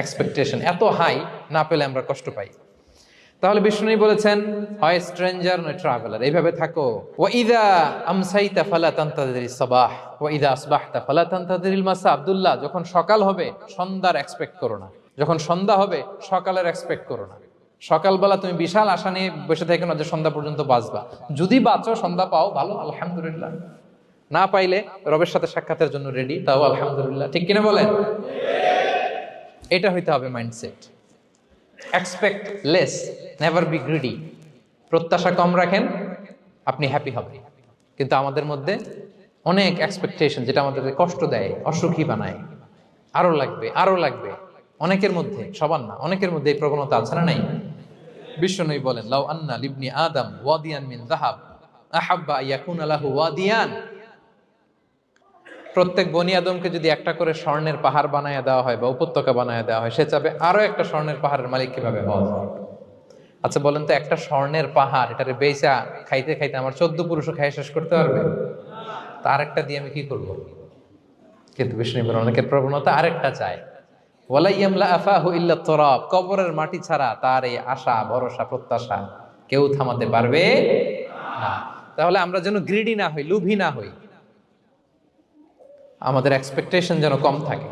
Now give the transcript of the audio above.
Expectation এত high, না পেলে আমরা কষ্ট পাই। তাহলে বিষ্ণু বলেছেন, হয় স্ট্রেঞ্জার নয় ট্রাভেলার, এইভাবে থাকো। ওয়া ইযা আমসাইতা ফালা তানতাযিরিস সাবাহ ওয়া ইযা আসবাহতা ফালা তানতাযিরিল মাসা। আব্দুল্লাহ, যখন সকাল হবে সন্ধ্যার এক্সপেক্ট করো না, যখন সন্ধ্যা হবে সকালের এক্সপেক্ট করো না। সকালবেলা তুমি বিশাল আশা নিয়ে বসে থেকো না যে সন্ধ্যা পর্যন্ত বাঁচবা। যদি বাঁচো, সন্ধ্যা পাও, ভালো, আলহামদুলিল্লাহ। না পাইলে রবের সাথে সাক্ষাতের জন্য রেডি, তাও আলহামদুলিল্লাহ। ঠিক কিনা বলেন? এটা হইতে হবে mindset. Expect less, never be greedy. প্রত্যাশা কম রাখেন, আপনি হ্যাপি হবেন। কিন্তু আমাদের মধ্যে অনেক এক্সপেকটেশন, যেটা আমাদেরকে কষ্ট দেয়, অসুখী বানায়। আরো লাগবে, আরো লাগবে। অনেকের মধ্যে, সবার না, অনেকের মধ্যে এই প্রবণতা আছে না নাই? বিশ্বনবী বলেন, লাউ আন্না লিবনি আদম ওয়াদিয়ান মিন যাহাব আহাব্বা ইয়াকুনা লাহু ওয়াদিয়ান। প্রত্যেক বনি আদমকে যদি একটা করে স্বর্ণের পাহাড় বানায় দেওয়া হয় বা উপত্যকা বানায় দেওয়া হয়, সে চাবে আরো একটা স্বর্ণের পাহাড়ের মালিক কিভাবে হওয়া যায়। আচ্ছা বলেন তো, একটা স্বর্ণের পাহাড়, এটারে বেচা খাইতে খাইতে আমার 14 পুরুষও খাই শেষ করতে পারবে? তার একটা দিয়ে আমি কি করব? কিন্তু বিষ্ণু বলেন, অনেকের প্রবণতা আরেকটা চায়। ওয়ালা ইয়ামলা আফাহু ইল্লা তুরাব। কবরের মাটি ছাড়া তার এই আশা, ভরসা, প্রত্যাশা কেউ থামাতে পারবে না। তাহলে আমরা যেন গ্রিডি না হই, লোভী না হই, আমাদের এক্সপেকটেশন যেন কম থাকে।